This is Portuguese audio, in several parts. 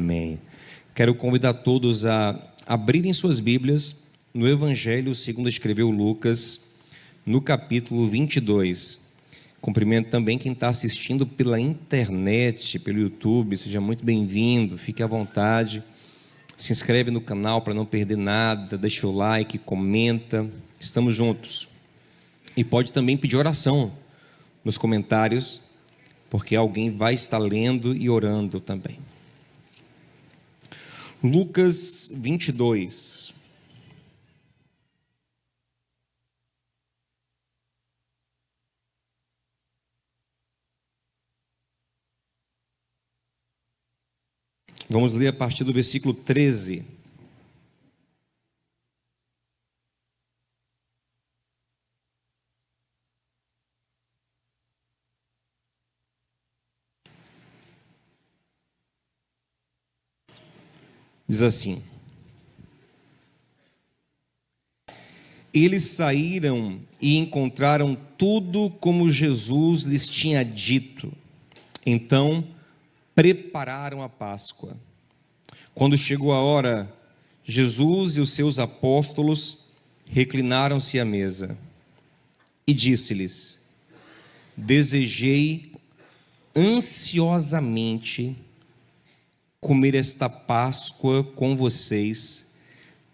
Amém. Quero convidar todos a abrirem suas Bíblias no Evangelho segundo escreveu Lucas, no capítulo 22. Cumprimento também quem está assistindo pela internet, pelo YouTube. Seja muito bem-vindo, fique à vontade. Se inscreve no canal para não perder nada, deixa o like, comenta. Estamos juntos. E pode também pedir oração nos comentários, porque alguém vai estar lendo e orando também. Lucas 22. Vamos ler a partir do versículo 13. Diz assim: eles saíram e encontraram tudo como Jesus lhes tinha dito. Então prepararam a Páscoa. Quando chegou a hora, Jesus e os seus apóstolos reclinaram-se à mesa e disse-lhes: desejei ansiosamente comer esta Páscoa com vocês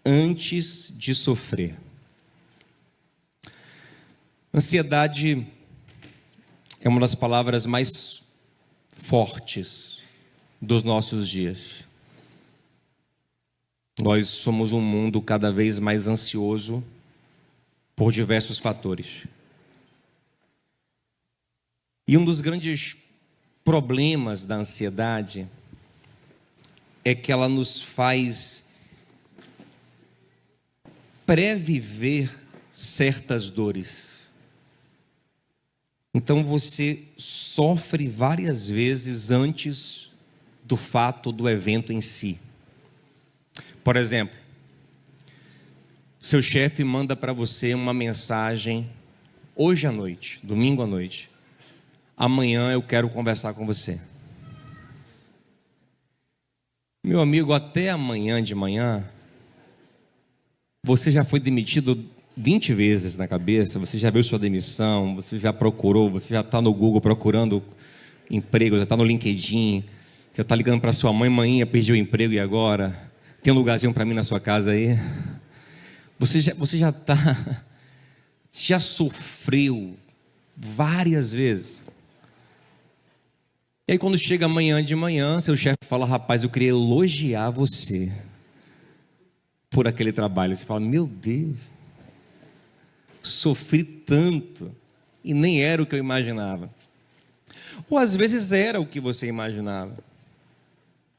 antes de sofrer. Ansiedade é uma das palavras mais fortes dos nossos dias. Nós somos um mundo cada vez mais ansioso por diversos fatores. E um dos grandes problemas da ansiedade é que ela nos faz previver certas dores. Então você sofre várias vezes antes do fato do evento em si. Por exemplo, seu chefe manda para você uma mensagem hoje à noite, domingo à noite: amanhã eu quero conversar com você. Meu amigo, até amanhã de manhã, você já foi demitido 20 vezes na cabeça, você já viu sua demissão, você já procurou, você já está no Google procurando emprego, já está no LinkedIn, já está ligando para sua mãe: mãinha, perdi o emprego e agora? Tem um lugarzinho para mim na sua casa aí? Você já sofreu várias vezes. E aí quando chega amanhã de manhã, seu chefe fala: rapaz, eu queria elogiar você por aquele trabalho. Você fala: meu Deus, sofri tanto e nem era o que eu imaginava. Ou às vezes era o que você imaginava,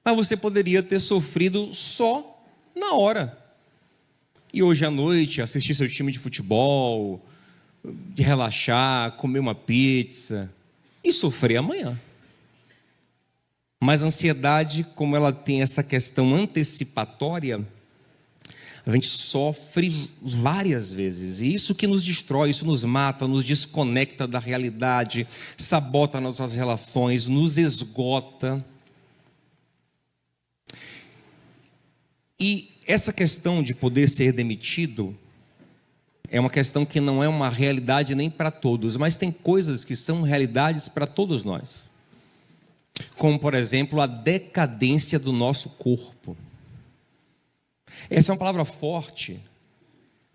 mas você poderia ter sofrido só na hora. E hoje à noite assistir seu time de futebol, de relaxar, comer uma pizza e sofrer amanhã. Mas a ansiedade, como ela tem essa questão antecipatória, a gente sofre várias vezes. E isso que nos destrói, isso nos mata, nos desconecta da realidade, sabota nossas relações, nos esgota. E essa questão de poder ser demitido é uma questão que não é uma realidade nem para todos, mas tem coisas que são realidades para todos nós. Como, por exemplo, a decadência do nosso corpo. Essa é uma palavra forte.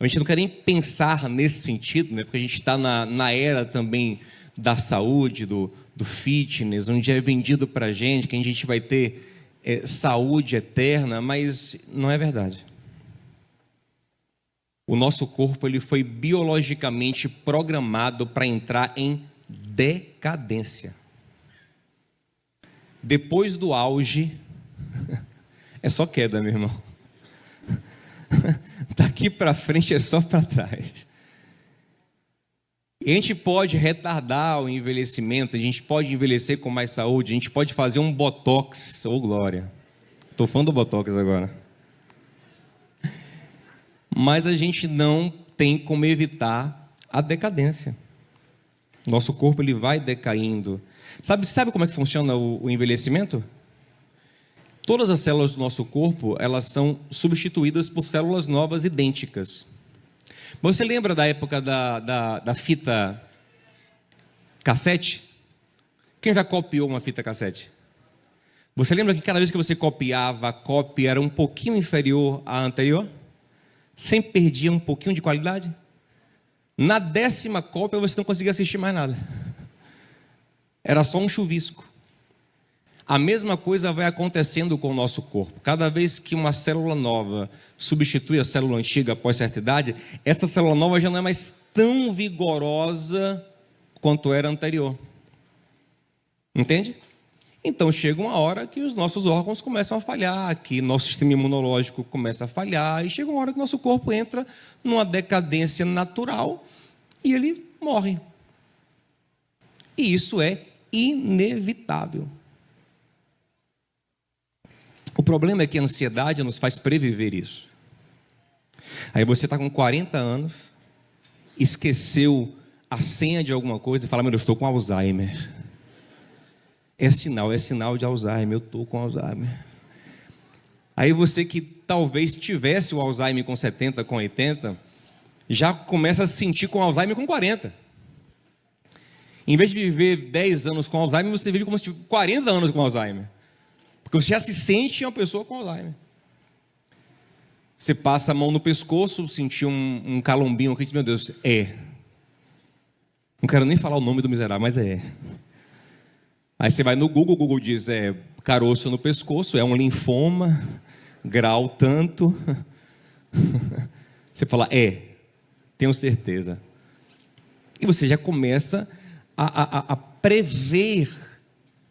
A gente não quer nem pensar nesse sentido, né? Porque a gente está na era também da saúde, do fitness, onde é vendido para a gente que a gente vai ter saúde eterna, mas não é verdade. O nosso corpo ele foi biologicamente programado para entrar em decadência. Depois do auge, é só queda, meu irmão. Daqui para frente é só para trás. E a gente pode retardar o envelhecimento, a gente pode envelhecer com mais saúde, a gente pode fazer um botox, ô glória. Estou falando do botox agora. Mas a gente não tem como evitar a decadência. Nosso corpo ele vai decaindo. Sabe como é que funciona o envelhecimento? Todas as células do nosso corpo, elas são substituídas por células novas idênticas. Você lembra da época da fita cassete? Quem já copiou uma fita cassete? Você lembra que cada vez que você copiava, a cópia era um pouquinho inferior à anterior? Sempre perdia um pouquinho de qualidade? Na 10ª cópia você não conseguia assistir mais nada. Era só um chuvisco. A mesma coisa vai acontecendo com o nosso corpo. Cada vez que uma célula nova substitui a célula antiga após certa idade, essa célula nova já não é mais tão vigorosa quanto era anterior. Entende? Então chega uma hora que os nossos órgãos começam a falhar, que nosso sistema imunológico começa a falhar, e chega uma hora que nosso corpo entra numa decadência natural e ele morre. E isso é inevitável. O problema é que a ansiedade nos faz previver isso. Aí você está com 40 anos, esqueceu a senha de alguma coisa e fala: meu Deus, eu estou com Alzheimer. É sinal de Alzheimer, eu estou com Alzheimer. Aí você que talvez tivesse o Alzheimer com 70, com 80, já começa a se sentir com Alzheimer com 40. Em vez de viver 10 anos com Alzheimer, você vive como se tivesse 40 anos com Alzheimer. Porque você já se sente uma pessoa com Alzheimer. Você passa a mão no pescoço, sentir um calombinho aqui e diz: meu Deus, não quero nem falar o nome do miserável, mas é. Aí você vai no Google, o Google diz: caroço no pescoço, é um linfoma, grau tanto. Você fala: tenho certeza. E você já começa a prever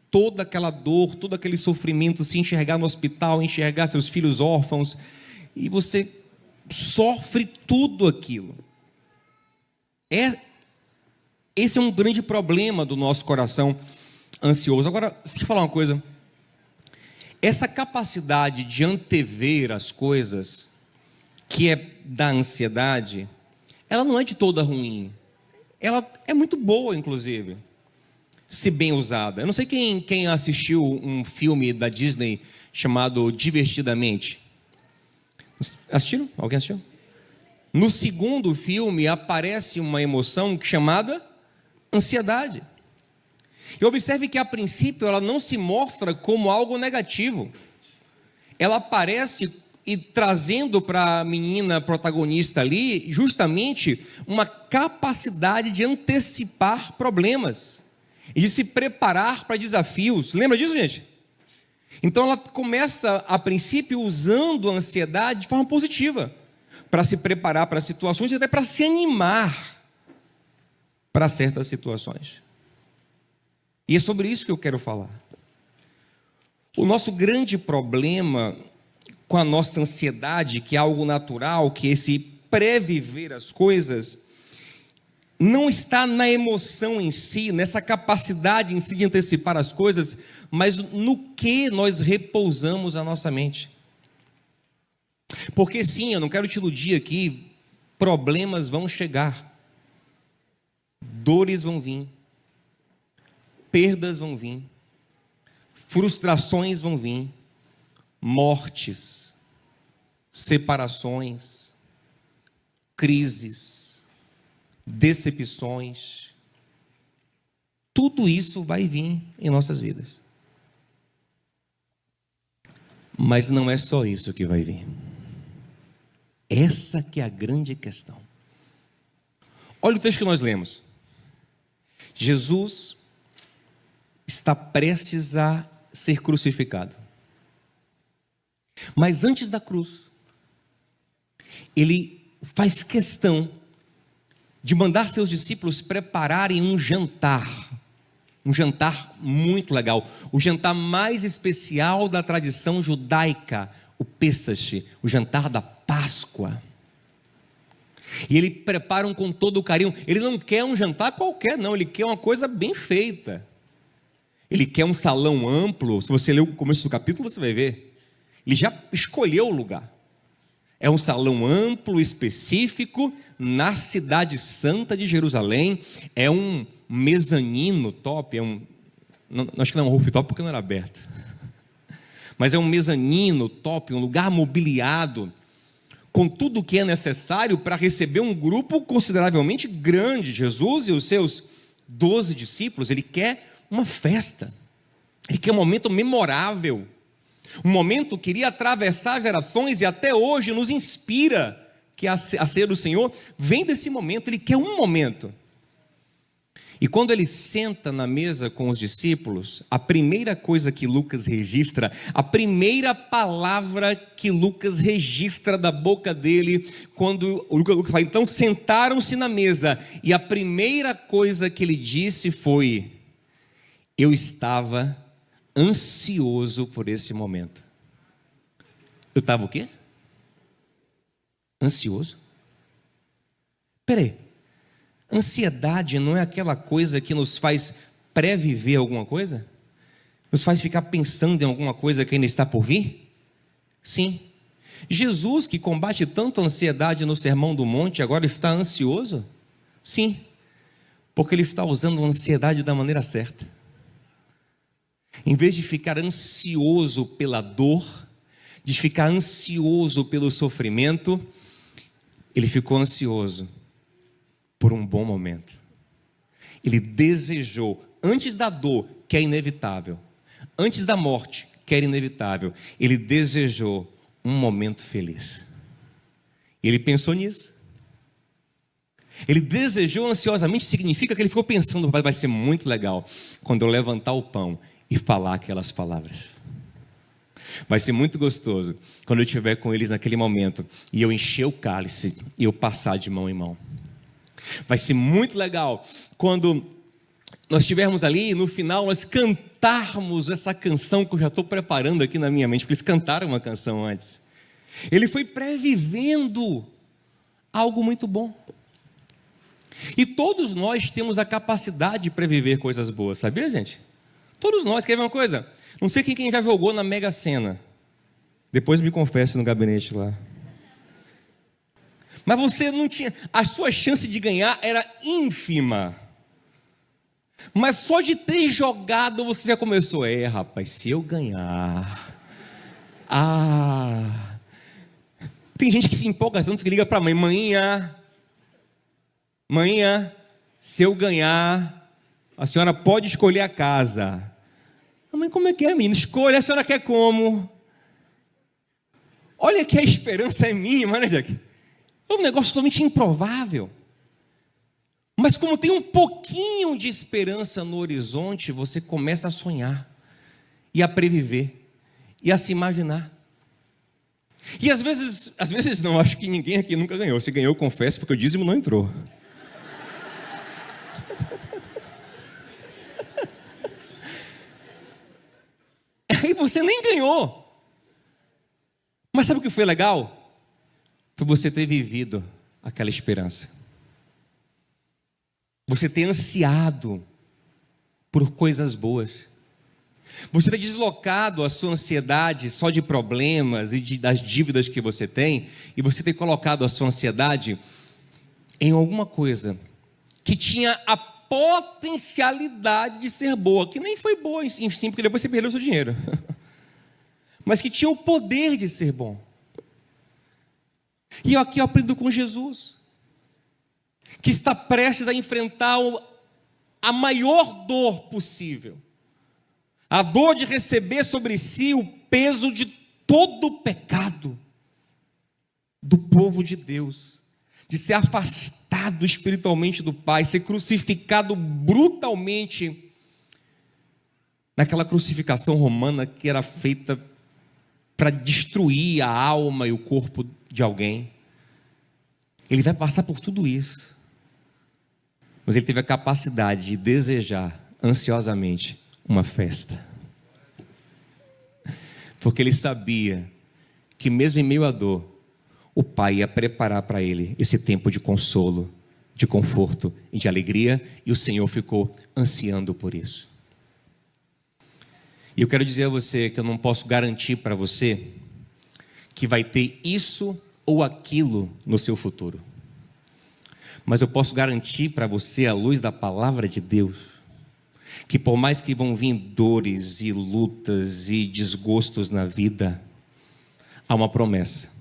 toda aquela dor, todo aquele sofrimento, se enxergar no hospital, enxergar seus filhos órfãos, e você sofre tudo aquilo. Esse é um grande problema do nosso coração ansioso. Agora, deixa eu falar uma coisa. Essa capacidade de antever as coisas, que é da ansiedade, ela não é de toda ruim. Ela é muito boa, inclusive, se bem usada. Eu não sei quem assistiu um filme da Disney chamado Divertidamente. Assistiram? Alguém assistiu? No segundo filme aparece uma emoção chamada ansiedade. E observe que a princípio ela não se mostra como algo negativo. Ela aparece e trazendo para a menina protagonista ali justamente uma capacidade de antecipar problemas e de se preparar para desafios. Lembra disso, gente? Então ela começa a princípio usando a ansiedade de forma positiva, para se preparar para situações e até para se animar para certas situações. E é sobre isso que eu quero falar. O nosso grande problema com a nossa ansiedade, que é algo natural, que é esse previver as coisas, não está na emoção em si, nessa capacidade em si de antecipar as coisas, mas no que nós repousamos a nossa mente. Porque sim, eu não quero te iludir aqui, problemas vão chegar, dores vão vir, perdas vão vir, frustrações vão vir, mortes, separações, crises, decepções, tudo isso vai vir em nossas vidas. Mas não é só isso que vai vir. Essa que é a grande questão. Olha o texto que nós lemos. Jesus está prestes a ser crucificado. Mas antes da cruz, ele faz questão de mandar seus discípulos prepararem um jantar muito legal, o jantar mais especial da tradição judaica, o Pesach, o jantar da Páscoa. E ele prepara com todo o carinho. Ele não quer um jantar qualquer, não, ele quer uma coisa bem feita. Ele quer um salão amplo. Se você ler o começo do capítulo, você vai ver. Ele já escolheu o lugar. É um salão amplo, específico, na cidade santa de Jerusalém. É um mezanino top. Acho que não é um rooftop porque não era aberto. mas é um mezanino top, um lugar mobiliado, com tudo o que é necessário para receber um grupo consideravelmente grande. Jesus e os seus 12 discípulos, ele quer uma festa, ele quer um momento memorável, um momento que iria atravessar gerações e até hoje nos inspira, que a ser do Senhor vem desse momento. Ele quer um momento. E quando ele senta na mesa com os discípulos, a primeira coisa que Lucas registra, a primeira palavra que Lucas registra da boca dele, quando o Lucas fala, então sentaram-se na mesa, e a primeira coisa que ele disse foi: eu estava ansioso por esse momento. Eu estava o quê? Ansioso? Peraí. Ansiedade não é aquela coisa que nos faz pré-viver alguma coisa? Nos faz ficar pensando em alguma coisa que ainda está por vir? Sim. Jesus, que combate tanto a ansiedade no Sermão do Monte, agora está ansioso? Sim. Porque ele está usando a ansiedade da maneira certa. Em vez de ficar ansioso pela dor, de ficar ansioso pelo sofrimento, ele ficou ansioso por um bom momento. Ele desejou, antes da dor, que é inevitável, antes da morte, que era inevitável, ele desejou um momento feliz. E ele pensou nisso. Ele desejou ansiosamente, significa que ele ficou pensando: vai ser muito legal quando eu levantar o pão e falar aquelas palavras. Vai ser muito gostoso quando eu estiver com eles naquele momento e eu encher o cálice e eu passar de mão em mão. Vai ser muito legal quando nós estivermos ali e no final nós cantarmos essa canção que eu já estou preparando aqui na minha mente, porque eles cantaram uma canção antes. Ele foi previvendo algo muito bom. E todos nós temos a capacidade de previver coisas boas, sabia, gente? Todos nós. Quer ver uma coisa? Não sei quem já jogou na Mega Sena. Depois me confesse no gabinete lá. Mas você não tinha, a sua chance de ganhar era ínfima. Mas só de ter jogado você já começou: rapaz, se eu ganhar. Tem gente que se empolga tanto que liga para a mãe: manhã, se eu ganhar, a senhora pode escolher a casa. Mãe, como é que é, menina? Escolha, a senhora quer como? Olha que a esperança é mínima, né, Jack? É um negócio totalmente improvável. Mas como tem um pouquinho de esperança no horizonte, você começa a sonhar, e a previver, e a se imaginar. E às vezes não, acho que ninguém aqui nunca ganhou. Se ganhou, eu confesso, porque o dízimo não entrou. Aí você nem ganhou. Mas sabe o que foi legal? Foi você ter vivido aquela esperança. Você ter ansiado por coisas boas. Você ter deslocado a sua ansiedade só de problemas e das dívidas que você tem, e você ter colocado a sua ansiedade em alguma coisa que tinha a potencialidade de ser boa, que nem foi boa em si, porque depois você perdeu o seu dinheiro, mas que tinha o poder de ser bom. E aqui eu aprendo com Jesus, que está prestes a enfrentar a maior dor possível, a dor de receber sobre si o peso de todo o pecado do povo de Deus, de ser afastado espiritualmente do Pai, ser crucificado brutalmente naquela crucificação romana que era feita para destruir a alma e o corpo de alguém. Ele vai passar por tudo isso, mas ele teve a capacidade de desejar ansiosamente uma festa, porque ele sabia que mesmo em meio à dor, o Pai ia preparar para ele esse tempo de consolo, de conforto e de alegria, e o Senhor ficou ansiando por isso. E eu quero dizer a você que eu não posso garantir para você que vai ter isso ou aquilo no seu futuro, mas eu posso garantir para você, à luz da palavra de Deus, que por mais que vão vir dores e lutas e desgostos na vida, há uma promessa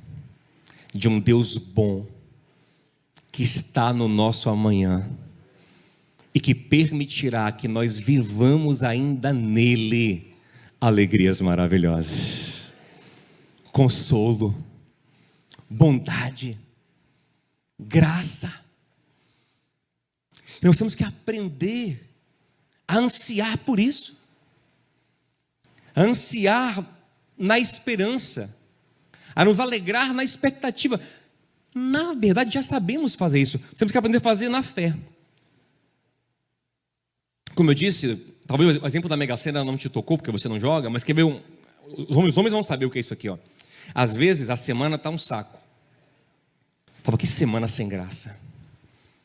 de um Deus bom, que está no nosso amanhã, e que permitirá que nós vivamos ainda nele alegrias maravilhosas, consolo, bondade, graça. E nós temos que aprender a ansiar por isso, a ansiar na esperança, a nos alegrar na expectativa. Na verdade, já sabemos fazer isso, temos que aprender a fazer na fé. Como eu disse, talvez o exemplo da Mega Sena não te tocou, porque você não joga, mas quer ver os homens vão saber o que é isso aqui, ó. Às vezes a semana está um saco. Fala, que semana sem graça.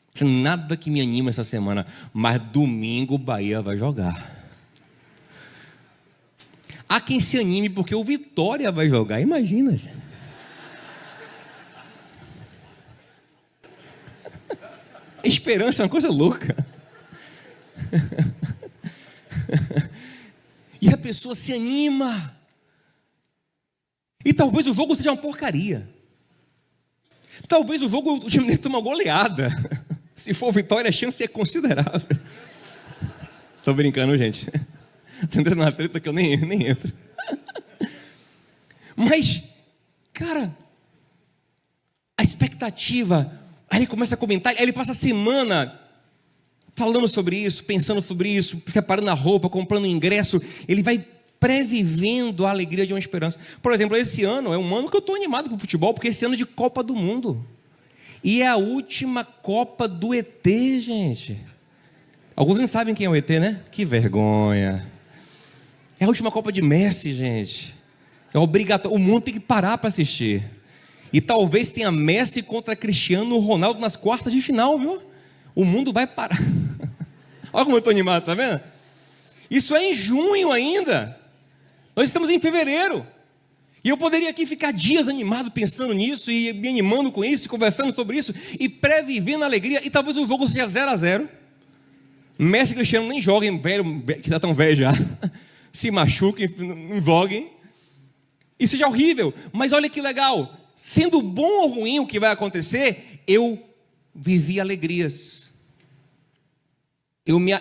Não tem nada que me anima essa semana, mas domingo o Bahia vai jogar. Há quem se anime porque o Vitória vai jogar, imagina, gente. Esperança é uma coisa louca. E a pessoa se anima. E talvez o jogo seja uma porcaria. Talvez o jogo, o time dele tome uma goleada. Se for vitória, a chance é considerável. Estou brincando, gente. Estou entrando numa treta que eu nem entro. Mas, cara, a expectativa. Aí ele começa a comentar, aí ele passa a semana falando sobre isso, pensando sobre isso, separando a roupa, comprando ingresso. Ele vai previvendo a alegria de uma esperança. Por exemplo, esse ano é um ano que eu estou animado com o futebol, porque esse ano é de Copa do Mundo. E é a última Copa do ET, gente. Alguns nem sabem quem é o ET, né? Que vergonha. É a última Copa de Messi, gente. É obrigatório. O mundo tem que parar para assistir. E talvez tenha Messi contra Cristiano Ronaldo nas quartas de final, viu? O mundo vai parar. Olha como eu estou animado, tá vendo? Isso é em junho ainda. Nós estamos em fevereiro. E eu poderia aqui ficar dias animado pensando nisso, e me animando com isso, conversando sobre isso, e pré-vivendo a alegria, e talvez o jogo seja 0-0. Messi e Cristiano nem joguem, velho, que já tão velho já, se machuquem, não joguem, e seja horrível. Mas olha que legal, sendo bom ou ruim o que vai acontecer, eu vivi alegrias.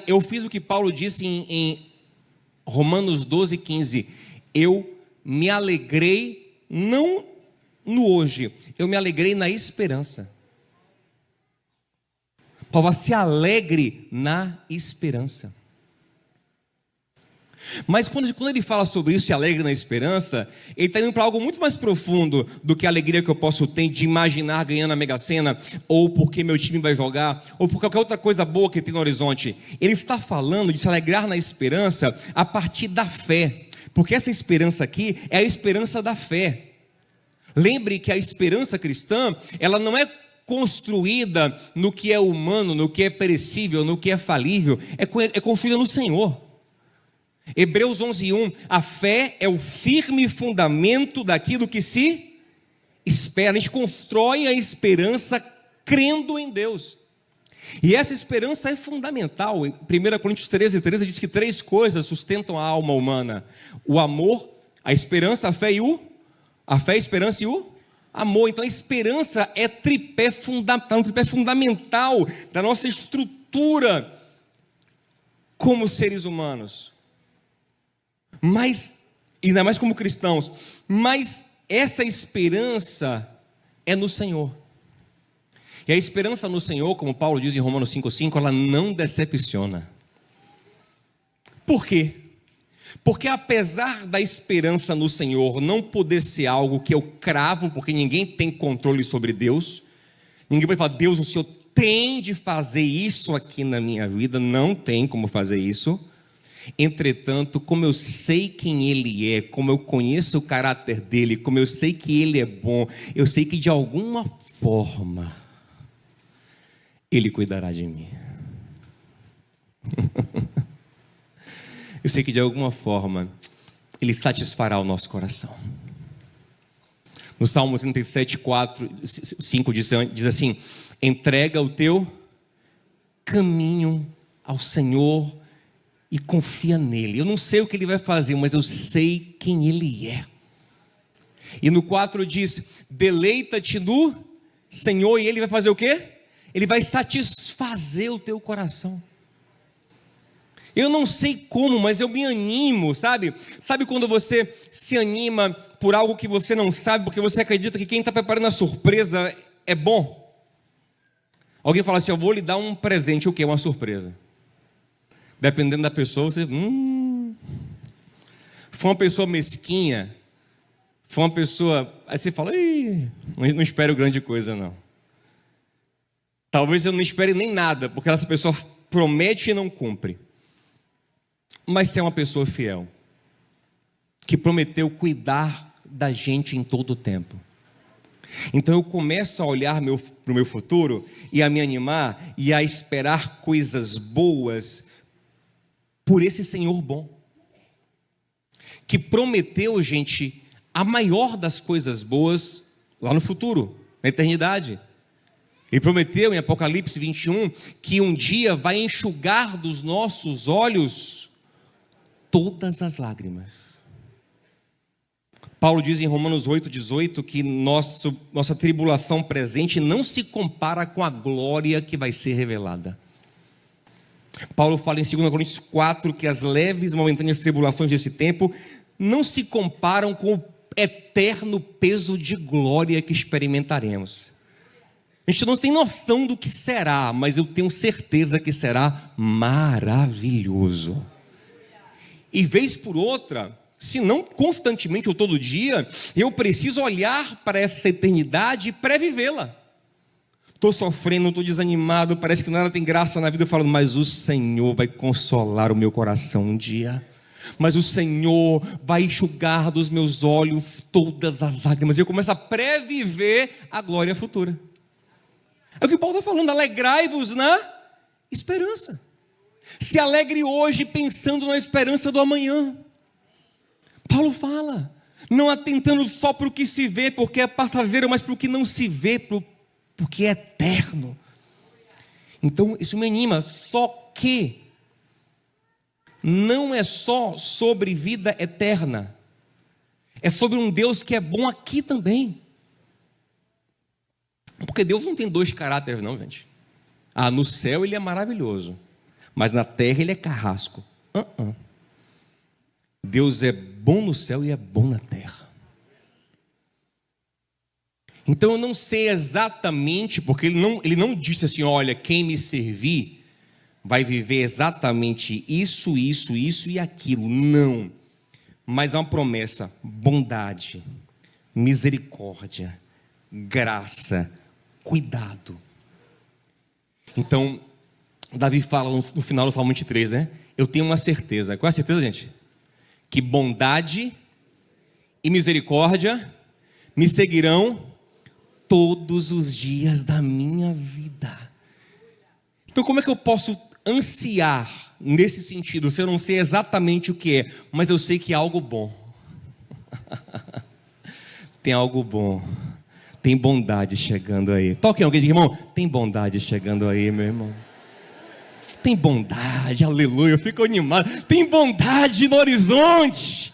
Eu fiz o que Paulo disse em Romanos 12:15. Eu me alegrei, não no hoje, eu me alegrei na esperança. Paulo, se alegre na esperança. Mas quando ele fala sobre isso, se alegre na esperança, ele está indo para algo muito mais profundo do que a alegria que eu posso ter de imaginar ganhando a Mega Sena, ou porque meu time vai jogar, ou por qualquer outra coisa boa que tem no horizonte. Ele está falando de se alegrar na esperança a partir da fé, porque essa esperança aqui é a esperança da fé. Lembre que a esperança cristã, ela não é construída no que é humano, no que é perecível, no que é falível, é construída no Senhor. Hebreus 11:1, a fé é o firme fundamento daquilo que se espera. A gente constrói a esperança crendo em Deus. E essa esperança é fundamental. Em 1 Coríntios 13:13 diz que 3 coisas sustentam a alma humana: o amor, a esperança, a fé, a esperança e o amor. Então a esperança é um tripé fundamental da nossa estrutura como seres humanos. Mas, ainda mais como cristãos, mas essa esperança é no Senhor. E a esperança no Senhor, como Paulo diz em Romanos 5:5, ela não decepciona. Por quê? Porque apesar da esperança no Senhor não poder ser algo que eu cravo, porque ninguém tem controle sobre Deus, ninguém pode falar, Deus, o Senhor tem de fazer isso aqui na minha vida, não tem como fazer isso. Entretanto, como eu sei quem Ele é, como eu conheço o caráter dEle, como eu sei que Ele é bom, eu sei que de alguma forma Ele cuidará de mim. Eu sei que de alguma forma Ele satisfará o nosso coração. No Salmo 37:5 diz assim: entrega o teu caminho ao Senhor e confia nele. Eu não sei o que ele vai fazer, mas eu sei quem ele é. E no 4 diz: deleita-te no Senhor, e ele vai fazer o quê? Ele vai satisfazer o teu coração. Eu não sei como, mas eu me animo, sabe? Sabe quando você se anima por algo que você não sabe, porque você acredita que quem está preparando a surpresa é bom? Alguém fala assim: eu vou lhe dar um presente, o quê? Uma surpresa. Dependendo da pessoa, você... Foi uma pessoa mesquinha, foi uma pessoa... Aí você fala: ih, não espero grande coisa não. Talvez eu não espere nem nada, porque essa pessoa promete e não cumpre. Mas se é uma pessoa fiel, que prometeu cuidar da gente em todo o tempo, então eu começo a olhar para o meu futuro e a me animar e a esperar coisas boas por esse Senhor bom, que prometeu, gente, a maior das coisas boas lá no futuro, na eternidade. Ele prometeu em Apocalipse 21 que um dia vai enxugar dos nossos olhos todas as lágrimas. Paulo diz em Romanos 8,18 que nossa tribulação presente não se compara com a glória que vai ser revelada. Paulo fala em 2 Coríntios 4 que as leves e momentâneas tribulações desse tempo não se comparam com o eterno peso de glória que experimentaremos. A gente não tem noção do que será, mas eu tenho certeza que será maravilhoso. E vez por outra, se não constantemente ou todo dia, eu preciso olhar para essa eternidade e pré-vivê-la. Estou sofrendo, estou desanimado, parece que nada tem graça na vida. Eu falo: mas o Senhor vai consolar o meu coração um dia. Mas o Senhor vai enxugar dos meus olhos todas as lágrimas. E eu começo a pré-viver a glória futura. É o que Paulo está falando: alegrai-vos na esperança. Se alegre hoje pensando na esperança do amanhã. Paulo fala, não atentando só para o que se vê, porque é passageiro, mas para o que não se vê, porque é eterno. Então isso me anima. Só que não é só sobre vida eterna, é sobre um Deus que é bom aqui também. Porque Deus não tem dois caráteres não, gente. No céu ele é maravilhoso, mas na terra ele é carrasco. Deus é bom no céu e é bom na terra. Então eu não sei exatamente, porque ele não disse assim: olha, quem me servir vai viver exatamente isso e aquilo. Não. Mas há uma promessa: bondade, misericórdia, graça, cuidado. Então Davi fala no final do Salmo 23, né? Eu tenho uma certeza. Qual é a certeza, gente? Que bondade e misericórdia me seguirão todos os dias da minha vida. Então como é que eu posso ansiar nesse sentido, se eu não sei exatamente o que é, mas eu sei que é algo bom? Tem algo bom, tem bondade chegando aí. Toque alguém, diga: irmão, tem bondade chegando aí, meu irmão. Tem bondade, aleluia, eu fico animado. Tem bondade no horizonte.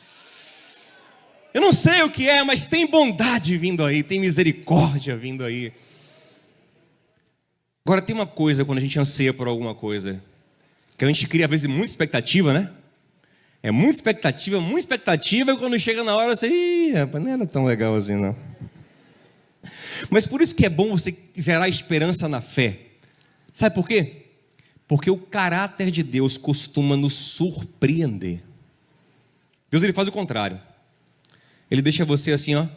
Eu não sei o que é, mas tem bondade vindo aí, tem misericórdia vindo aí. Agora tem uma coisa, quando a gente anseia por alguma coisa, que a gente cria às vezes muita expectativa, né? É muita expectativa, e quando chega na hora você: rapaz, não era tão legal assim não. Mas por isso que é bom você gerar esperança na fé. Sabe por quê? Porque o caráter de Deus costuma nos surpreender. Deus, ele faz o contrário. Ele deixa você assim, ó.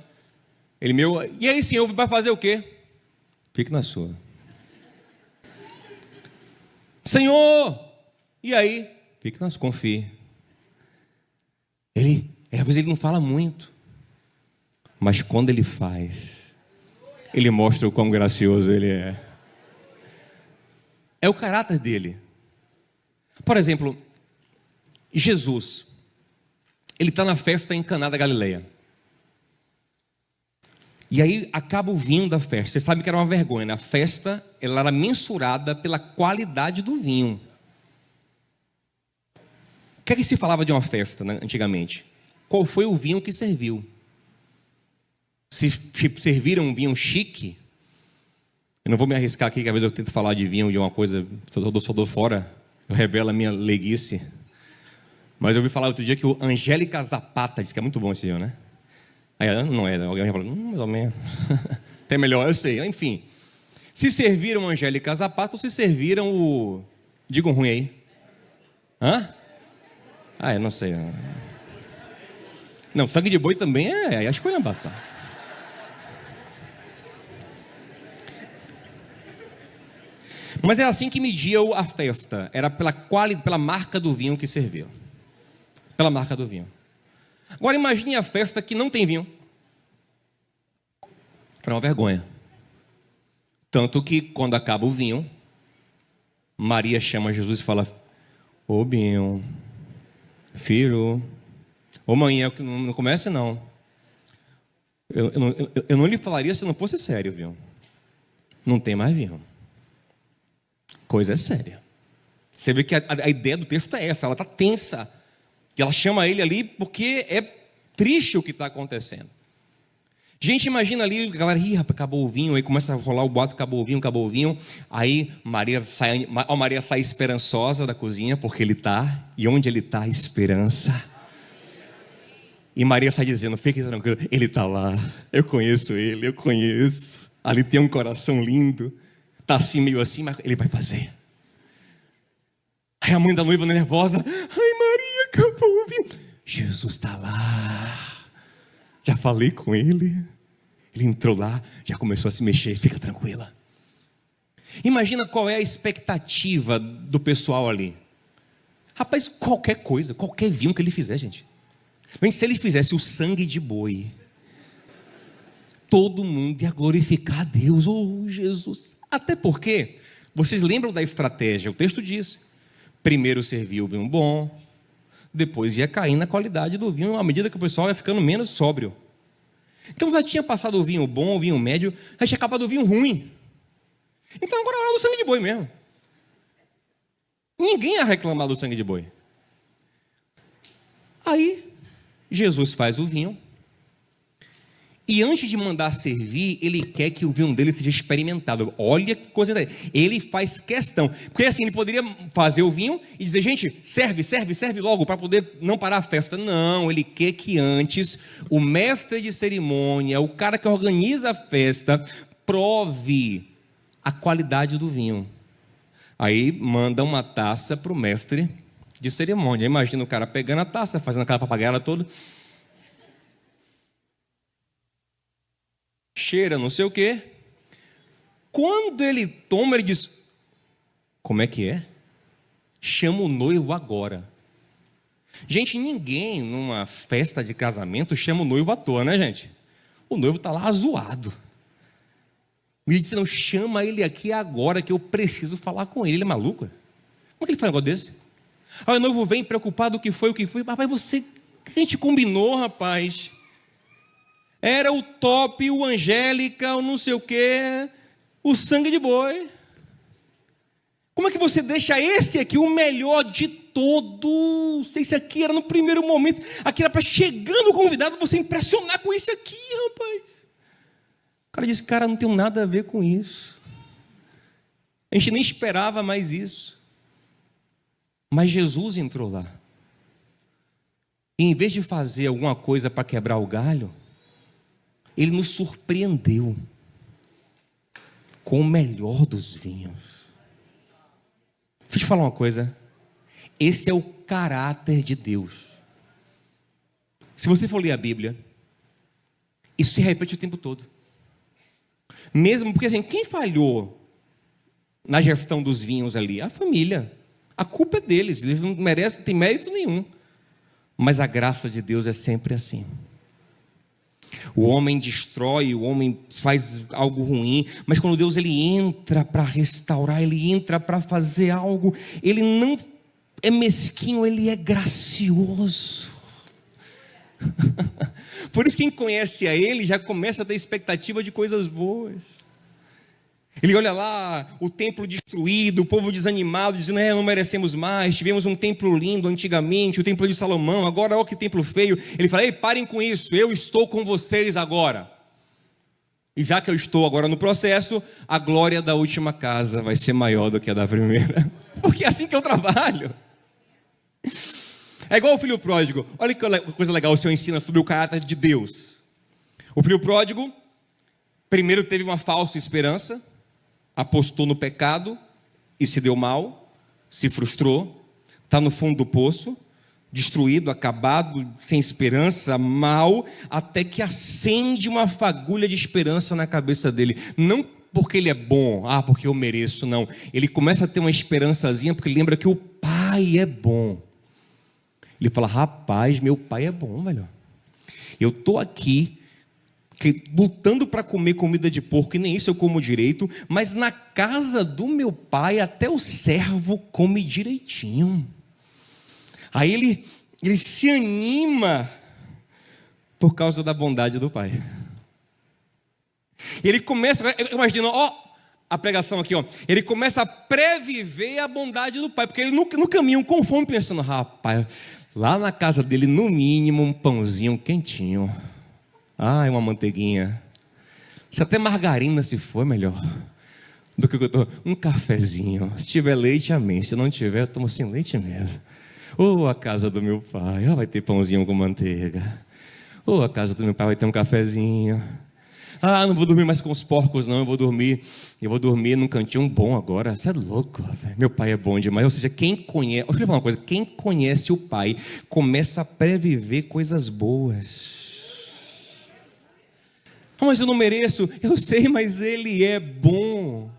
E aí, Senhor, vai fazer o quê? Fique na sua. Senhor, e aí? Fique na sua, confie. Às vezes ele não fala muito, mas quando ele faz, ele mostra o quão gracioso ele é. É o caráter dele. Por exemplo, Jesus, ele está na festa em Caná da Galileia. E aí acaba o vinho da festa. Você sabe que era uma vergonha, né? A festa, ela era mensurada pela qualidade do vinho. que é que se falava de uma festa, né, antigamente? Qual foi o vinho que serviu? Se serviram um vinho chique, eu não vou me arriscar aqui, que às vezes eu tento falar de vinho, de uma coisa, só dou fora, eu revelo a minha leiguice. Mas eu ouvi falar outro dia que o Angélica Zapata disse que é muito bom esse vinho, né? Aí, não é, alguém vai falar, mais ou menos. Até melhor, eu sei, enfim. Se serviram Angélica Zapata ou se serviram o... Diga um ruim aí. Hã? Eu não sei. Não, sangue de boi também acho que foi lambação. Mas é assim que media a festa. Era pela marca do vinho que serviu. Pela marca do vinho. Agora imagine a festa que não tem vinho. Era uma vergonha. Tanto que quando acaba o vinho, Maria chama Jesus e fala: ô vinho, filho, ô mãe, não comece não. Eu não lhe falaria se não fosse sério, viu? Não tem mais vinho. Coisa é séria. Você vê que a ideia do texto é essa, ela está tensa. E ela chama ele ali porque é triste o que está acontecendo. Gente, imagina ali, a galera, rapaz, acabou o vinho, aí começa a rolar o boato, acabou o vinho. Aí Maria sai esperançosa da cozinha, porque ele está, e onde ele está, esperança. E Maria está dizendo, fique tranquilo, ele está lá, eu conheço ele, eu conheço. Ali tem um coração lindo. Está assim, meio assim, mas ele vai fazer. Aí a mãe da noiva nervosa, ai Maria, acabou o vinho. Jesus está lá. Já falei com ele. Ele entrou lá, já começou a se mexer, fica tranquila. Imagina qual é a expectativa do pessoal ali. Rapaz, qualquer coisa, qualquer vinho que ele fizer, gente. Se ele fizesse o sangue de boi, todo mundo ia glorificar a Deus. Oh, Jesus. Até porque, vocês lembram da estratégia? O texto diz, primeiro servia o vinho bom, depois ia caindo a qualidade do vinho, à medida que o pessoal ia ficando menos sóbrio. Então já tinha passado o vinho bom, o vinho médio, já tinha acabado o vinho ruim. Então agora é hora do sangue de boi mesmo. Ninguém ia reclamar do sangue de boi. Aí, Jesus faz o vinho, e antes de mandar servir, ele quer que o vinho dele seja experimentado. Olha que coisa daí. Ele faz questão. Porque assim, ele poderia fazer o vinho e dizer, gente, serve logo, para poder não parar a festa. Não, ele quer que antes o mestre de cerimônia, o cara que organiza a festa, prove a qualidade do vinho. Aí manda uma taça para o mestre de cerimônia. Imagina o cara pegando a taça, fazendo aquela papagaia toda. Cheira não sei o quê. Quando ele toma, ele diz, como é que é? Chama o noivo agora. Gente, ninguém numa festa de casamento chama o noivo à toa, né, gente? O noivo está lá zoado. Ele disse, não, chama ele aqui agora que eu preciso falar com ele. Ele é maluco? Como é que ele faz um negócio desse? Aí o noivo vem preocupado, o que foi? Rapaz, você, a gente combinou, rapaz. Era o top, o Angélica, o não sei o quê, o sangue de boi. Como é que você deixa esse aqui o melhor de todos? Não sei se aqui era no primeiro momento, aqui era para chegando o convidado, você impressionar com esse aqui, rapaz. O cara disse, cara, não tem nada a ver com isso. A gente nem esperava mais isso. Mas Jesus entrou lá. E em vez de fazer alguma coisa para quebrar o galho, ele nos surpreendeu com o melhor dos vinhos. Deixa eu te falar uma coisa. Esse é o caráter de Deus. Se você for ler a Bíblia, isso se repete o tempo todo. Mesmo porque assim, quem falhou na gestão dos vinhos ali? A família. A culpa é deles, eles não merecem, não tem mérito nenhum. Mas a graça de Deus é sempre assim. O homem destrói, o homem faz algo ruim, mas quando Deus ele entra para restaurar, ele entra para fazer algo, ele não é mesquinho, ele é gracioso. Por isso quem conhece a ele já começa a ter expectativa de coisas boas. Ele olha lá, o templo destruído, o povo desanimado, dizendo, não merecemos mais, tivemos um templo lindo antigamente, o templo de Salomão, agora olha que templo feio. Ele fala, ei, parem com isso, eu estou com vocês agora. E já que eu estou agora no processo, a glória da última casa vai ser maior do que a da primeira. Porque é assim que eu trabalho. É igual o filho pródigo. Olha que coisa legal o Senhor ensina sobre o caráter de Deus. O filho pródigo, primeiro teve uma falsa esperança, apostou no pecado e se deu mal, se frustrou, está no fundo do poço, destruído, acabado, sem esperança, mal, até que acende uma fagulha de esperança na cabeça dele. Não porque ele é bom, porque eu mereço, não. Ele começa a ter uma esperançazinha porque ele lembra que o pai é bom. Ele fala, rapaz, meu pai é bom, velho. Eu estou aqui lutando para comer comida de porco, e nem isso eu como direito, mas na casa do meu pai até o servo come direitinho. Aí ele se anima por causa da bondade do pai. Ele começa, imagina, a pregação aqui, ele começa a previver a bondade do pai, porque ele no caminho com fome pensando, rapaz, lá na casa dele no mínimo um pãozinho quentinho. Uma manteiguinha. Se até margarina se for, melhor do que eu estou. Um cafezinho. Se tiver leite, amém. Se não tiver, eu tomo sem leite mesmo. A casa do meu pai, vai ter pãozinho com manteiga. A casa do meu pai vai ter um cafezinho. Não vou dormir mais com os porcos, não. Eu vou dormir num cantinho bom agora. Você é louco, véio. Meu pai é bom demais. Ou seja, quem conhece, deixa eu falar uma coisa, quem conhece o pai começa a previver coisas boas. Mas eu não mereço. Eu sei, mas ele é bom.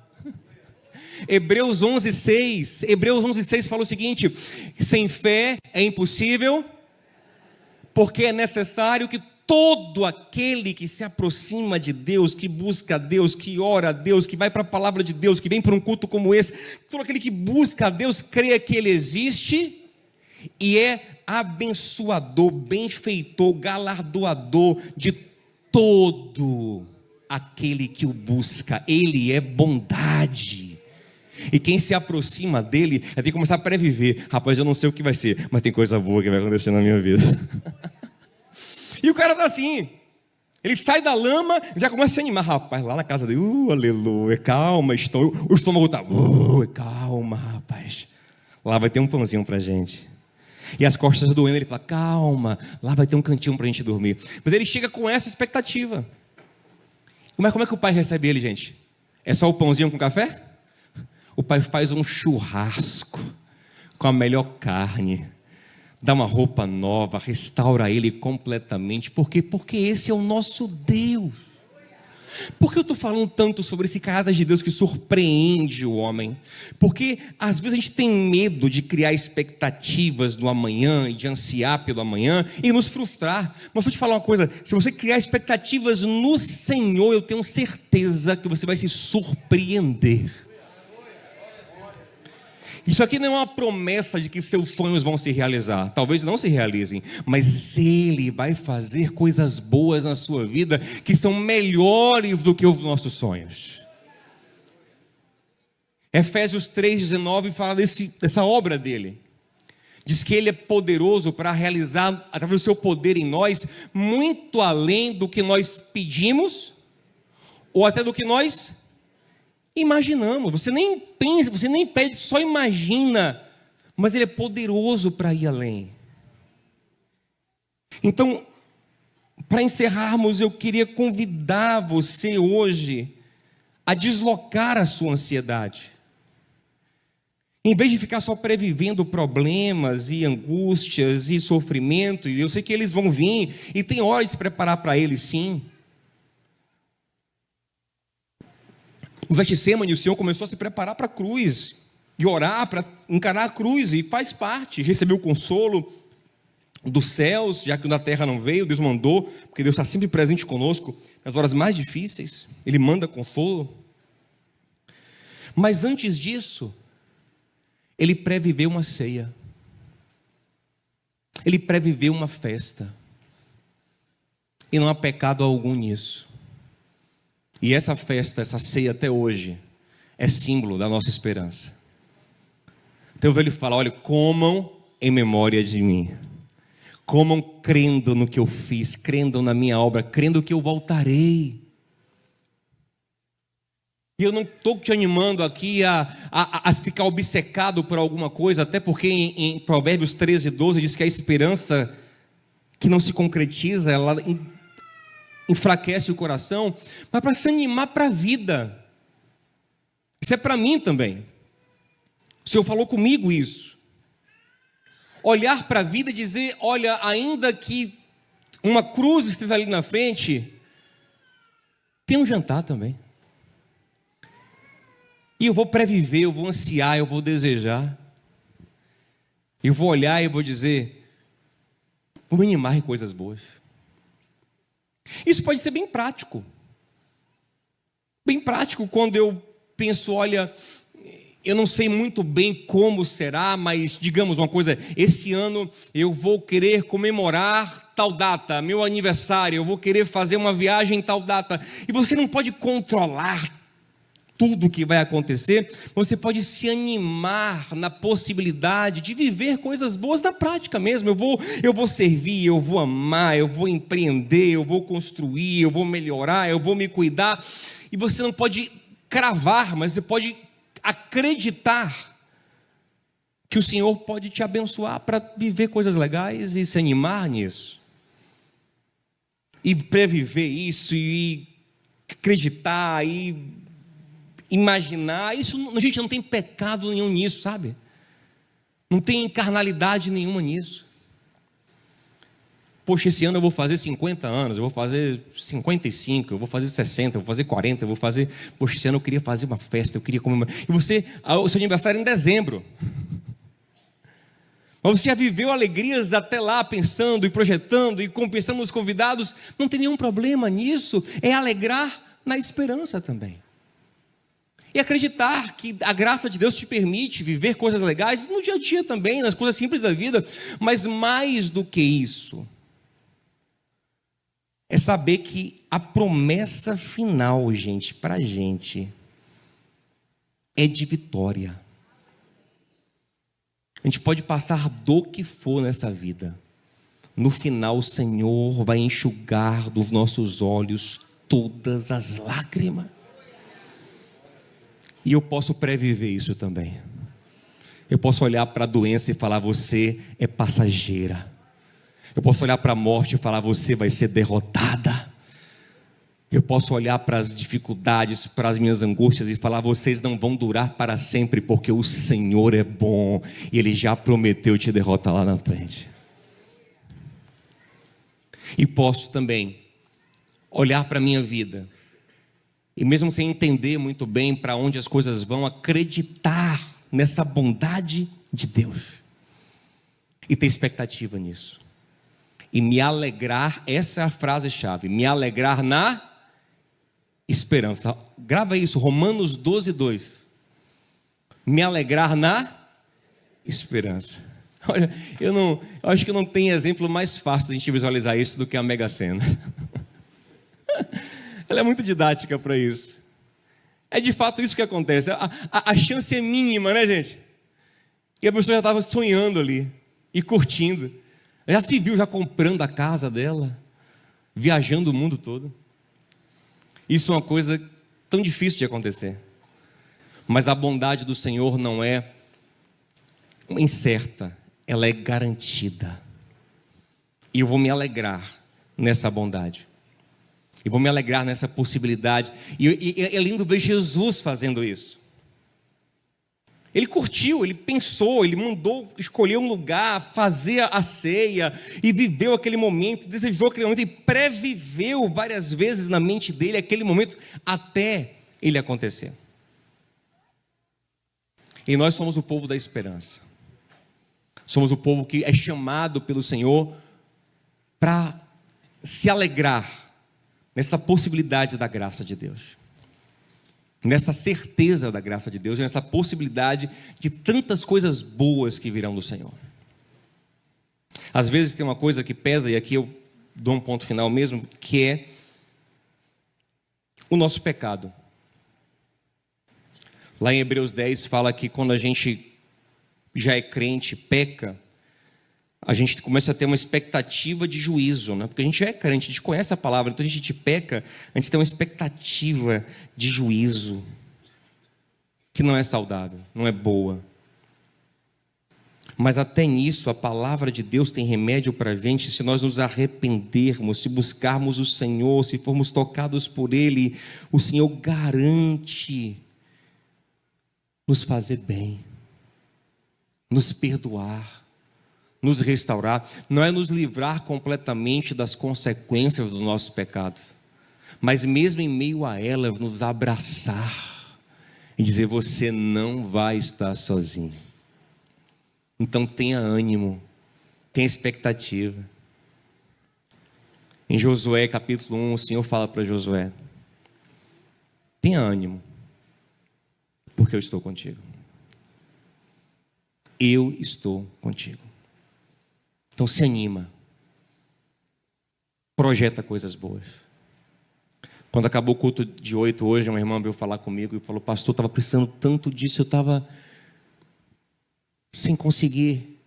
Hebreus 11:6 fala o seguinte: sem fé é impossível, porque é necessário que todo aquele que se aproxima de Deus, que busca a Deus, que ora a Deus, que vai para a palavra de Deus, que vem para um culto como esse, todo aquele que busca a Deus, creia que Ele existe e é abençoador, benfeitor, galardoador de todo aquele que o busca. Ele é bondade. E quem se aproxima dele vai ter que começar a previver. Rapaz, eu não sei o que vai ser, mas tem coisa boa que vai acontecer na minha vida. E o cara tá assim, ele sai da lama e já começa a se animar. Rapaz, lá na casa dele, aleluia, calma, o estômago tá, calma, rapaz. Lá vai ter um pãozinho pra gente. E as costas doendo, ele fala, calma, lá vai ter um cantinho pra gente dormir. Mas ele chega com essa expectativa. Como é que o pai recebe ele, gente? É só o pãozinho com café? O pai faz um churrasco com a melhor carne, dá uma roupa nova, restaura ele completamente. Por quê? Porque esse é o nosso Deus. Por que eu estou falando tanto sobre esse caráter de Deus que surpreende o homem? Porque às vezes a gente tem medo de criar expectativas do amanhã e de ansiar pelo amanhã e nos frustrar. Mas vou te falar uma coisa, se você criar expectativas no Senhor, eu tenho certeza que você vai se surpreender. Isso aqui não é uma promessa de que seus sonhos vão se realizar. Talvez não se realizem, mas Ele vai fazer coisas boas na sua vida que são melhores do que os nossos sonhos. Efésios 3,19 fala dessa obra dele. Diz que Ele é poderoso para realizar, através do seu poder em nós, muito além do que nós pedimos, ou até do que nós imaginamos. Você nem pensa, você nem pede, só imagina. Mas Ele é poderoso para ir além. Então, para encerrarmos, eu queria convidar você hoje a deslocar a sua ansiedade. Em vez de ficar só previvendo problemas e angústias e sofrimento, e eu sei que eles vão vir, e tem hora de se preparar para eles, sim. No Getsemane, o Senhor começou a se preparar para a cruz, e orar para encarar a cruz, e faz parte, recebeu o consolo dos céus, já que na terra não veio, Deus mandou, porque Deus está sempre presente conosco, nas horas mais difíceis, Ele manda consolo. Mas antes disso, Ele previveu uma ceia, Ele previveu uma festa, e não há pecado algum nisso. E essa festa, essa ceia até hoje, é símbolo da nossa esperança. Então ele fala: olha, comam em memória de mim. Comam crendo no que eu fiz, crendo na minha obra, crendo que eu voltarei. E eu não estou te animando aqui a ficar obcecado por alguma coisa, até porque em Provérbios 13:12 diz que a esperança que não se concretiza, ela enfraquece o coração, mas para se animar para a vida. Isso é para mim também. O Senhor falou comigo isso. Olhar para a vida e dizer: olha, ainda que uma cruz esteja ali na frente, tem um jantar também. E eu vou previver, eu vou ansiar, eu vou desejar. Eu vou olhar e vou dizer: vou me animar em coisas boas. Isso pode ser bem prático. Bem prático quando eu penso: olha, eu não sei muito bem como será, mas digamos uma coisa: esse ano eu vou querer comemorar tal data, meu aniversário, eu vou querer fazer uma viagem em tal data. E você não pode controlar tudo o que vai acontecer, você pode se animar na possibilidade de viver coisas boas na prática mesmo. Eu vou servir, eu vou amar, eu vou empreender, eu vou construir, eu vou melhorar, eu vou me cuidar. E você não pode cravar, mas você pode acreditar que o Senhor pode te abençoar para viver coisas legais e se animar nisso. E previver isso, e acreditar, e imaginar. Isso, a gente não tem pecado nenhum nisso, sabe? Não tem carnalidade nenhuma nisso. Poxa, esse ano eu vou fazer 50 anos, eu vou fazer 55, eu vou fazer 60, eu vou fazer 40, eu vou fazer... Poxa, esse ano eu queria fazer uma festa, eu queria comemorar. E você, o seu aniversário é em dezembro. Mas você já viveu alegrias até lá, pensando e projetando e compensando os convidados. Não tem nenhum problema nisso. É alegrar na esperança também. E acreditar que a graça de Deus te permite viver coisas legais no dia a dia também, nas coisas simples da vida. Mas mais do que isso, é saber que a promessa final, gente, para a gente, é de vitória. A gente pode passar do que for nessa vida. No final, o Senhor vai enxugar dos nossos olhos todas as lágrimas. E eu posso previver isso também. Eu posso olhar para a doença e falar: você é passageira. Eu posso olhar para a morte e falar: você vai ser derrotada. Eu posso olhar para as dificuldades, para as minhas angústias e falar: vocês não vão durar para sempre, porque o Senhor é bom e Ele já prometeu te derrotar lá na frente. E posso também olhar para a minha vida e, mesmo sem entender muito bem para onde as coisas vão, acreditar nessa bondade de Deus e ter expectativa nisso. E me alegrar, essa é a frase-chave: me alegrar na esperança. Grava isso, Romanos 12:2. Me alegrar na esperança. Olha, eu acho que não tem exemplo mais fácil de a gente visualizar isso do que a Mega Sena. Ela é muito didática para isso. É de fato isso que acontece. A chance é mínima, né, gente? E a pessoa já estava sonhando ali e curtindo. Já se viu já comprando a casa dela, viajando o mundo todo. Isso é uma coisa tão difícil de acontecer. Mas a bondade do Senhor não é incerta, ela é garantida. E eu vou me alegrar nessa bondade. E vou me alegrar nessa possibilidade. E é lindo ver Jesus fazendo isso. Ele curtiu, ele pensou, ele mandou escolher um lugar, fazer a ceia, e viveu aquele momento, desejou aquele momento, e previveu várias vezes na mente dele aquele momento, até ele acontecer. E nós somos o povo da esperança. Somos o povo que é chamado pelo Senhor para se alegrar nessa possibilidade da graça de Deus, nessa certeza da graça de Deus, nessa possibilidade de tantas coisas boas que virão do Senhor. Às vezes tem uma coisa que pesa, e aqui eu dou um ponto final mesmo, que é o nosso pecado. Lá em Hebreus 10 fala que quando a gente já é crente, peca, a gente começa a ter uma expectativa de juízo, né? Porque a gente já é crente, a gente conhece a palavra, então a gente peca, a gente tem uma expectativa de juízo, que não é saudável, não é boa. Mas até nisso, a palavra de Deus tem remédio para a gente, se nós nos arrependermos, se buscarmos o Senhor, se formos tocados por Ele, o Senhor garante nos fazer bem, nos perdoar, nos restaurar. Não é nos livrar completamente das consequências dos nossos pecados, mas mesmo em meio a elas, nos abraçar e dizer: você não vai estar sozinho. Então tenha ânimo, tenha expectativa. Em Josué capítulo 1, o Senhor fala para Josué: tenha ânimo, porque eu estou contigo. Eu estou contigo. Então se anima, projeta coisas boas. Quando acabou o culto de 8 hoje, uma irmã veio falar comigo e falou: pastor, eu estava precisando tanto disso, eu estava sem conseguir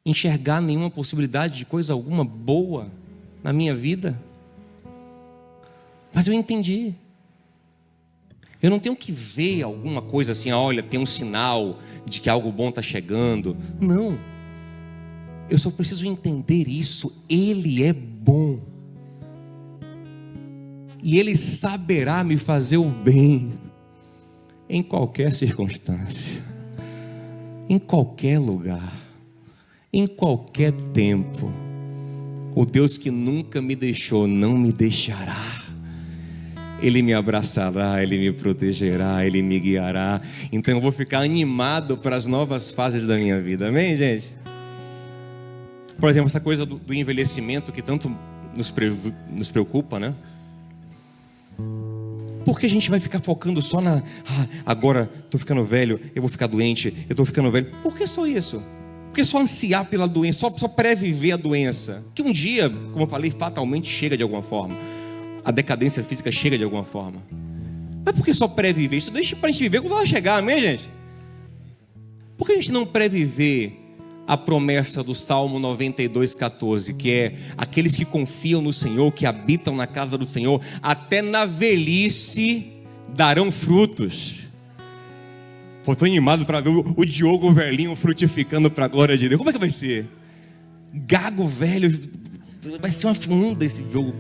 enxergar nenhuma possibilidade de coisa alguma boa na minha vida. Mas eu entendi. Eu não tenho que ver alguma coisa assim, olha, tem um sinal de que algo bom está chegando. Não. Eu só preciso entender isso. Ele é bom. E Ele saberá me fazer o bem em qualquer circunstância, em qualquer lugar, em qualquer tempo. O Deus que nunca me deixou não me deixará. Ele me abraçará, Ele me protegerá, Ele me guiará. Então eu vou ficar animado para as novas fases da minha vida. Amém, gente? Por exemplo, essa coisa do envelhecimento que tanto nos preocupa, né? Por que a gente vai ficar focando só na... agora estou ficando velho, eu vou ficar doente, eu estou ficando velho. Por que só isso? Por que só ansiar pela doença, só previver a doença? Que um dia, como eu falei, fatalmente chega de alguma forma. A decadência física chega de alguma forma. Mas por que só previver? Isso deixa para a gente viver quando ela chegar, amém, gente? Por que a gente não previver a promessa do Salmo 92:14, que é: aqueles que confiam no Senhor, que habitam na casa do Senhor, até na velhice darão frutos. Pô, estou animado para ver o Diogo velhinho frutificando para a glória de Deus. Como é que vai ser? Gago velho, vai ser uma onda esse Diogo,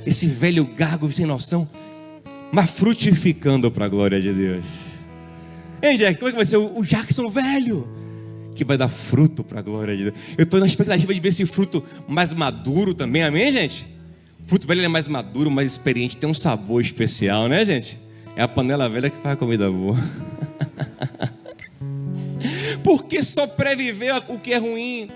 esse velho gago sem noção, mas frutificando para a glória de Deus. Hein, Jack, como é que vai ser o Jackson velho, que vai dar fruto para a glória de Deus? Eu estou na expectativa de ver esse fruto mais maduro também, amém, gente? O fruto velho é mais maduro, mais experiente, tem um sabor especial, né, gente? É a panela velha que faz a comida boa. Por que só previver o que é ruim?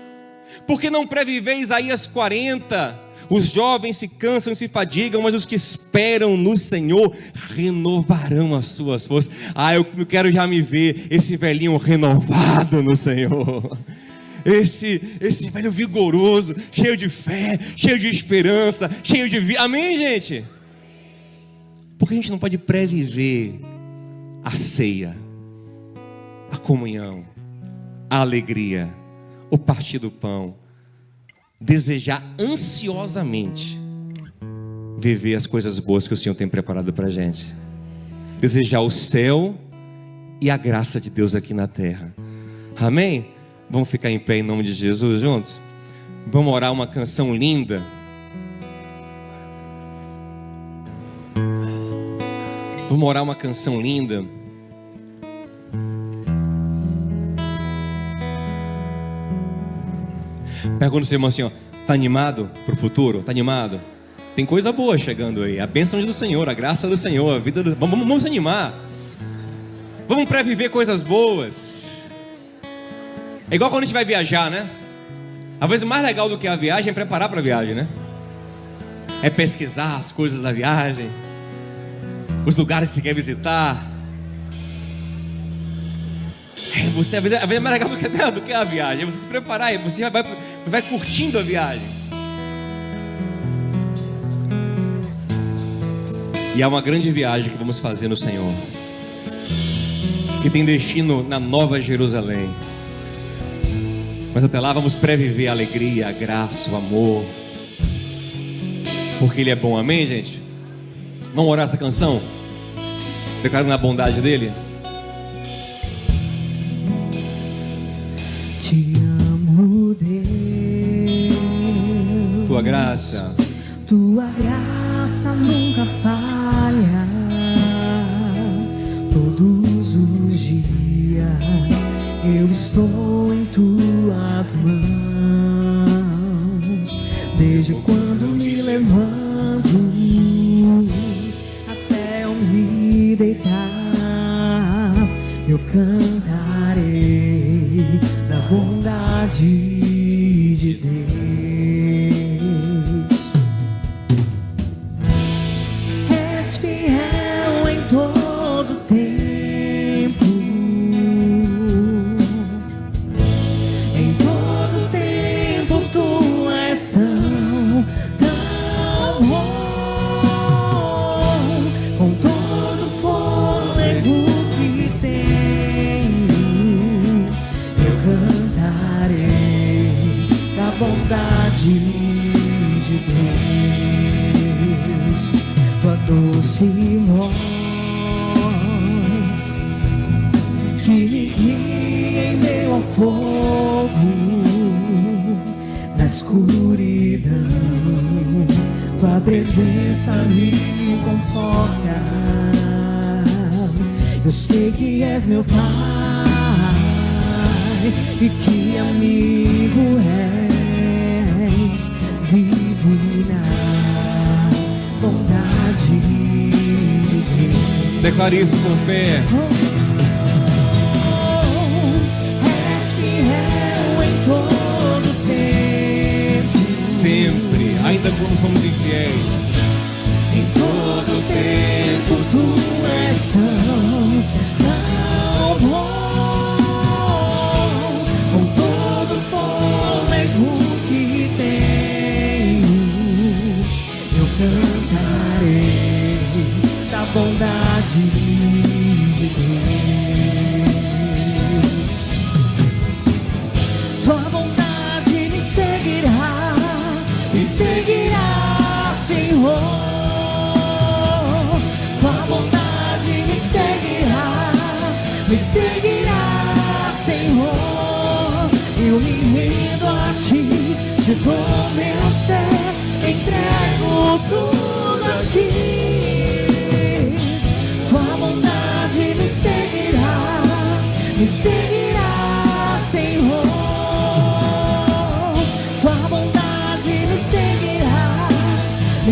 Por que não previver Isaías 40? Os jovens se cansam e se fadigam, mas os que esperam no Senhor renovarão as suas forças. Eu quero já me ver esse velhinho renovado no Senhor. Esse velho vigoroso, cheio de fé, cheio de esperança, cheio de vida. Amém, gente? Porque a gente não pode previver a ceia, a comunhão, a alegria, o partir do pão, desejar ansiosamente viver as coisas boas que o Senhor tem preparado para a gente, desejar o céu e a graça de Deus aqui na terra. Amém? Vamos ficar em pé em nome de Jesus juntos? Vamos orar uma canção linda. Vamos orar uma canção linda. Pergunta ao seu irmão assim, está animado para o futuro? Está animado? Tem coisa boa chegando aí. A bênção do Senhor, a graça do Senhor, a vida do... Vamos animar. Vamos previver coisas boas. É igual quando a gente vai viajar, né? Às vezes o mais legal do que a viagem é preparar para a viagem, né? É pesquisar as coisas da viagem, os lugares que você quer visitar. Você, às vezes é mais legal do que a viagem. É você se preparar, você vai curtindo a viagem. E é uma grande viagem que vamos fazer no Senhor. que tem destino na Nova Jerusalém. Mas até lá vamos previver a alegria, a graça, o amor, porque Ele é bom, amém, gente? Vamos orar essa canção, declarando a bondade dEle. Te amo, Deus, Tua graça nunca falha. Todos os dias eu estou em Tuas mãos. Desde quando me levanto até eu me deitar, eu cantarei da bondade de Deus. És fiel em todo tempo, em todo tempo Tu és tão bom. Com todo fôlego que tenho, eu cantarei da bondade de Deus. Tua doce voz que me guia em meio ao fogo, na escuridão. Tua presença me conforta. Eu sei que és meu Pai e que amigo és. Vivo na bondade de Deus. Declare isso com fé. És fiel em todo tempo, Sempre, ainda quando somos infiéis. em todo tempo Tu és tão bom. Com todo fôlego que tenho, eu cantarei da bondade de Deus. Tua bondade me seguirá, Senhor. Tua bondade me seguirá, Senhor. Eu me rendo a Ti, te dou meu ser, entrego tudo a Ti. Tua bondade me seguirá, Senhor. Tua bondade me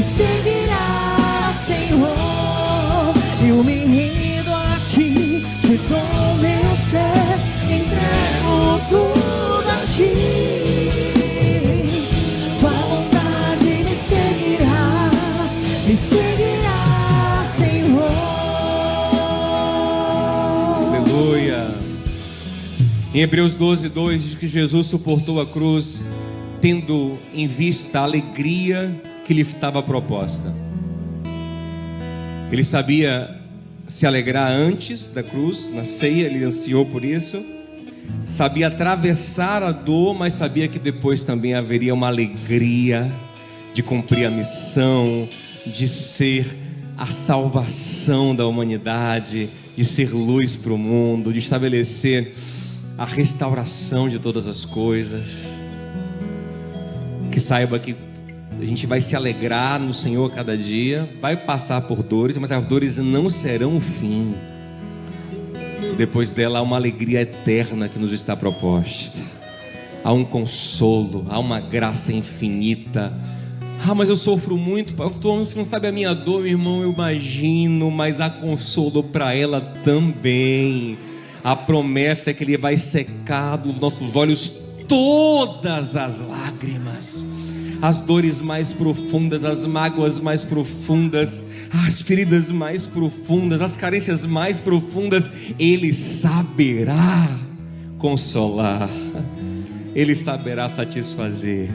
seguirá, Senhor. Eu me rendo a Ti, te dou meu ser, entrego tudo a Ti. Tua bondade me seguirá, Senhor. Aleluia. Em Hebreus 12:2 diz que Jesus suportou a cruz, tendo em vista a alegria que lhe estava proposta. Ele sabia se alegrar antes da cruz, na ceia, ele ansiou por isso. Sabia atravessar a dor, mas sabia que depois também haveria uma alegria de cumprir a missão, de ser a salvação da humanidade, de ser luz para o mundo, de estabelecer a restauração de todas as coisas. Que saiba que a gente vai se alegrar no Senhor a cada dia, vai passar por dores, mas as dores não serão o fim. Depois dela há uma alegria eterna que nos está proposta. Há um consolo, há uma graça infinita. Mas eu sofro muito, você não sabe a minha dor, meu irmão, eu imagino, mas há consolo para ela também. A promessa é que Ele vai secar dos nossos olhos todas as lágrimas, as dores mais profundas, as mágoas mais profundas, as feridas mais profundas, as carências mais profundas. Ele saberá consolar, Ele saberá satisfazer.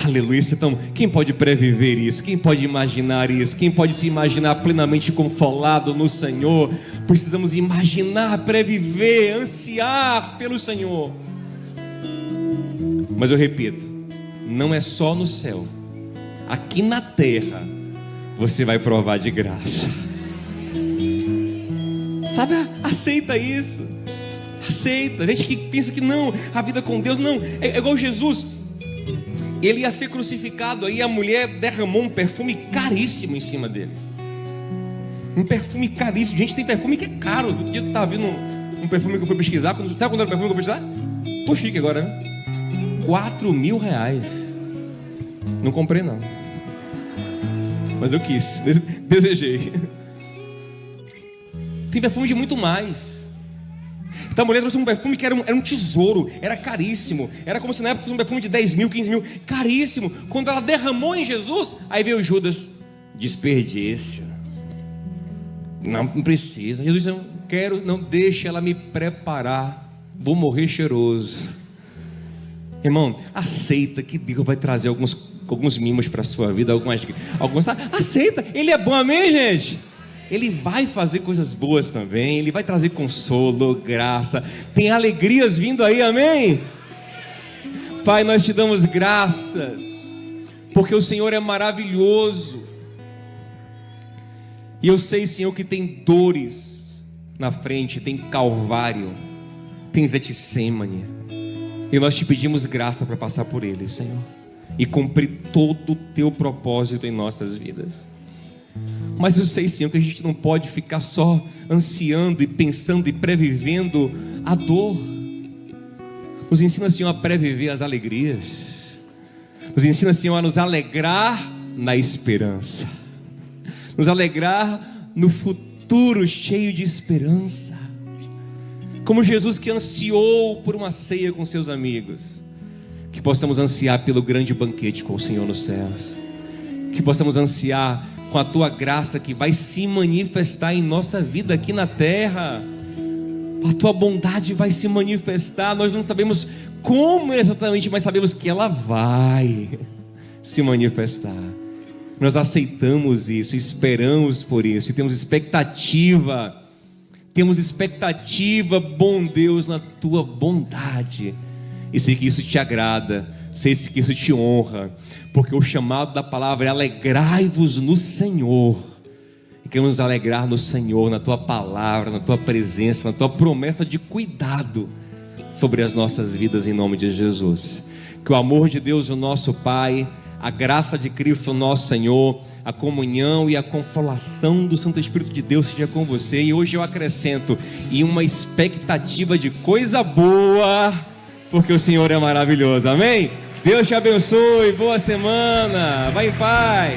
Aleluia. Então, quem pode previver isso? Quem pode imaginar isso? Quem pode se imaginar plenamente consolado no Senhor? Precisamos imaginar, previver, ansiar pelo Senhor. Mas eu repito, não é só no céu. Aqui na terra você vai provar de graça. Sabe, aceita isso. Aceita. A gente que pensa que não, a vida com Deus não. É igual Jesus. Ele ia ser crucificado, aí a mulher derramou um perfume caríssimo em cima dele. Um perfume caríssimo. Gente, tem perfume que é caro. Outro dia eu estava vendo um perfume que eu fui pesquisar. Sabe quando era o perfume que eu fui pesquisar? Tô chique agora, né? R$4.000. Não comprei não, mas eu quis, desejei. Tem perfume de muito mais. Então a mulher trouxe um perfume que era um tesouro, era caríssimo. Era como se na época fosse um perfume de 10 mil, 15 mil, caríssimo. Quando ela derramou em Jesus, aí veio Judas: desperdício, não precisa. Jesus disse: não quero, não deixe ela me preparar, vou morrer cheiroso. Irmão, aceita que Deus vai trazer alguns mimos para a sua vida, algumas, aceita, Ele é bom, amém, gente? Ele vai fazer coisas boas também, Ele vai trazer consolo, graça, tem alegrias vindo aí, amém? Pai, nós te damos graças, porque o Senhor é maravilhoso, e eu sei, Senhor, que tem dores na frente, tem Calvário, tem Getsêmani, e nós te pedimos graça para passar por ele, Senhor, e cumprir todo o teu propósito em nossas vidas. Mas eu sei, Senhor, que a gente não pode ficar só ansiando e pensando e previvendo a dor. Nos ensina, Senhor, a previver as alegrias. Nos ensina, Senhor, a nos alegrar na esperança, nos alegrar no futuro cheio de esperança. Como Jesus que ansiou por uma ceia com seus amigos, que possamos ansiar pelo grande banquete com o Senhor nos céus, que possamos ansiar com a tua graça que vai se manifestar em nossa vida aqui na terra. A tua bondade vai se manifestar. Nós não sabemos como exatamente, mas sabemos que ela vai se manifestar. Nós aceitamos isso, esperamos por isso e temos expectativa. Temos expectativa, bom Deus, na tua bondade. E sei que isso te agrada, sei que isso te honra, porque o chamado da palavra é: alegrai-vos no Senhor. E queremos nos alegrar no Senhor, na tua palavra, na tua presença, na tua promessa de cuidado sobre as nossas vidas, em nome de Jesus. Que o amor de Deus, o nosso Pai, a graça de Cristo, nosso Senhor, a comunhão e a consolação do Santo Espírito de Deus seja com você. E hoje eu acrescento: e uma expectativa de coisa boa, porque o Senhor é maravilhoso, amém? Deus te abençoe, boa semana, vai em paz.